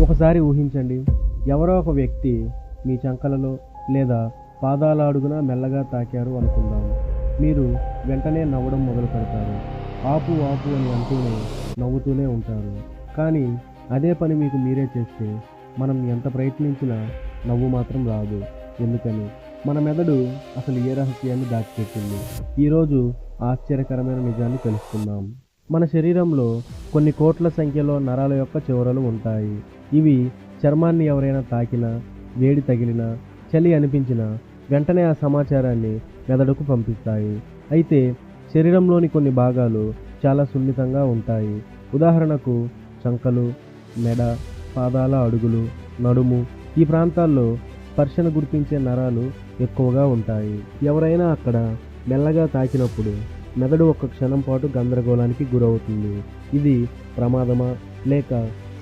ఒకసారి ఊహించండి, ఎవరో ఒక వ్యక్తి మీ చంకలలో లేదా పాదాల అడుగున మెల్లగా తాకారు అనుకుందాం. మీరు వెంటనే నవ్వడం మొదలు పెడతారు. ఆపు ఆపు అని అంటూనే నవ్వుతూనే ఉంటారు. కానీ అదే పని మీకు మీరే చేస్తే మనం ఎంత ప్రయత్నించినా నవ్వు మాత్రం రాదు. ఎందుకని? మన మెదడు అసలు ఏ రహస్యాన్ని దాచిపెట్టింది? ఈరోజు ఆశ్చర్యకరమైన నిజాన్ని తెలుసుకుందాం. మన శరీరంలో కొన్ని కోట్ల సంఖ్యలో నరాల యొక్క చివరలు ఉంటాయి. ఇవి చర్మాన్ని ఎవరైనా తాకినా, వేడి తగిలినా, చలి అనిపించినా వెంటనే ఆ సమాచారాన్ని మెదడుకు పంపిస్తాయి. అయితే శరీరంలోని కొన్ని భాగాలు చాలా సున్నితంగా ఉంటాయి. ఉదాహరణకు చంకలు, మెడ, పాదాల అడుగులు, నడుము ఈ ప్రాంతాల్లో స్పర్శను గుర్తించే నరాలు ఎక్కువగా ఉంటాయి. ఎవరైనా అక్కడ మెల్లగా తాకినప్పుడు మెదడు ఒక్క క్షణం పాటు గందరగోళానికి గురవుతుంది. ఇది ప్రమాదమా లేక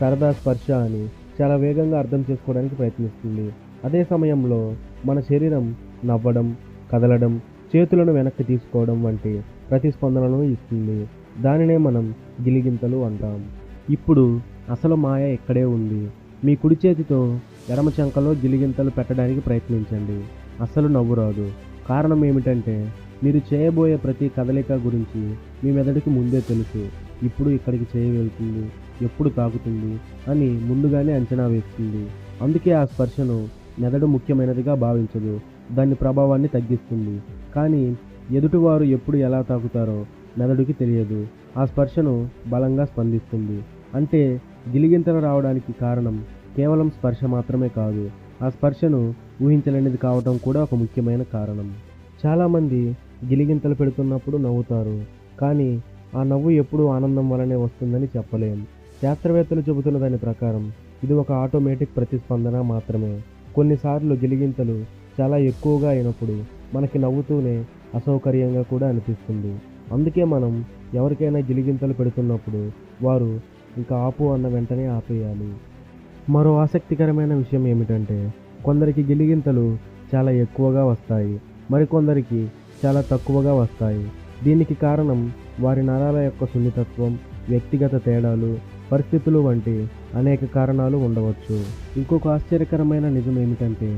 సరదా స్పర్శ అని చాలా వేగంగా అర్థం చేసుకోవడానికి ప్రయత్నిస్తుంది. అదే సమయంలో మన శరీరం నవ్వడం, కదలడం, చేతులను వెనక్కి తీసుకోవడం వంటి ప్రతిస్పందనలను ఇస్తుంది. దానినే మనం గిలిగింతలు అంటాం. ఇప్పుడు అసలు మాయ ఇక్కడే ఉంది. మీ కుడి చేతితో ఎడమ చంకలో గిలిగింతలు పెట్టడానికి ప్రయత్నించండి. అస్సలు నవ్వు రాదు. కారణం ఏమిటంటే మీరు చేయబోయే ప్రతి కదలిక గురించి మీ మెదడుకి ముందే తెలుసు. ఇప్పుడు ఇక్కడికి చేయి వెళ్తుంది, ఎప్పుడు తాకుతుంది అని ముందుగానే అంచనా వేస్తుంది. అందుకే ఆ స్పర్శను మెదడు ముఖ్యమైనదిగా భావించదు. దాని ప్రభావాన్ని తగ్గిస్తుంది. కానీ ఎదుటివారు ఎప్పుడు ఎలా తాకుతారో మెదడుకి తెలియదు. ఆ స్పర్శను బలంగా స్పందిస్తుంది. అంటే గిలిగింతలు రావడానికి కారణం కేవలం స్పర్శ మాత్రమే కాదు, ఆ స్పర్శను ఊహించలేనిది కావటం కూడా ఒక ముఖ్యమైన కారణం. చాలామంది గిలిగింతలు పెడుతున్నప్పుడు నవ్వుతారు. కానీ ఆ నవ్వు ఎప్పుడూ ఆనందం వలనే వస్తుందని చెప్పలేం. శాస్త్రవేత్తలు చెబుతున్న దాని ప్రకారం ఇది ఒక ఆటోమేటిక్ ప్రతిస్పందన మాత్రమే. కొన్నిసార్లు గిలిగింతలు చాలా ఎక్కువగా అయినప్పుడు మనకి నవ్వుతూనే అసౌకర్యంగా కూడా అనిపిస్తుంది. అందుకే మనం ఎవరికైనా గిలిగింతలు పెడుతున్నప్పుడు వారు ఇంకా ఆపు అన్న వెంటనే ఆపేయాలి. మరో ఆసక్తికరమైన విషయం ఏమిటంటే కొందరికి గిలిగింతలు చాలా ఎక్కువగా వస్తాయి, మరికొందరికి చాలా తక్కువగా వస్తాయి. దీనికి కారణం వారి నరాల యొక్క సున్నితత్వం, వ్యక్తిగత తేడాలు, పరిస్థితులు వంటి అనేక కారణాలు ఉండవచ్చు. ఇంకొక ఆశ్చర్యకరమైన నిజం ఏమిటంటే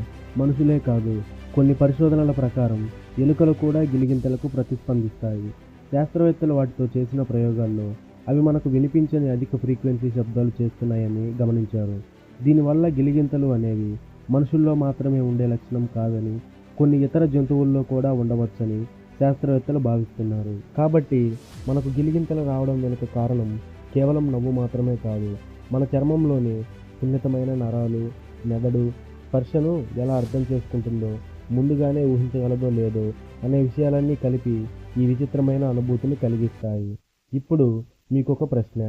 మనుషులే కాదు, కొన్ని పరిశోధనల ప్రకారం ఎలుకలు కూడా గిలిగింతలకు ప్రతిస్పందిస్తాయి. శాస్త్రవేత్తలు వాటితో చేసిన ప్రయోగాల్లో అవి మనకు వినిపించని అధిక ఫ్రీక్వెన్సీ శబ్దాలు చేస్తున్నాయని గమనించారు. దీనివల్ల గిలిగింతలు అనేవి మనుషుల్లో మాత్రమే ఉండే లక్షణం కాదని, కొన్ని ఇతర జంతువుల్లో కూడా ఉండవచ్చని శాస్త్రవేత్తలు భావిస్తున్నారు. కాబట్టి మనకు గిలిగింతలు రావడం వెనుక కారణం కేవలం నవ్వు మాత్రమే కాదు, మన చర్మంలోని సున్నితమైన నరాలు, మెదడు స్పర్శను ఎలా అర్థం చేసుకుంటుందో, ముందుగానే ఊహించగలదో లేదో అనే విషయాలన్నీ కలిపి ఈ విచిత్రమైన అనుభూతిని కలిగిస్తాయి. ఇప్పుడు మీకొక ప్రశ్న.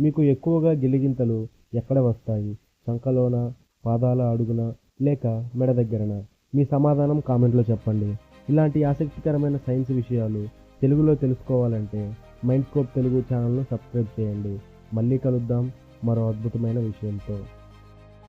మీకు ఎక్కువగా గిలిగింతలు ఎక్కడ వస్తాయి? చంకలోన, పాదాల అడుగున లేక మెడ దగ్గరన? మీ సమాధానం కామెంట్లో చెప్పండి. ఇలాంటి ఆసక్తికరమైన సైన్స్ విషయాలు తెలుగులో తెలుసుకోవాలంటే మైండ్స్కోప్ తెలుగు ఛానల్ను సబ్స్క్రైబ్ చేయండి. మళ్ళీ కలుద్దాం మరో అద్భుతమైన విషయంతో.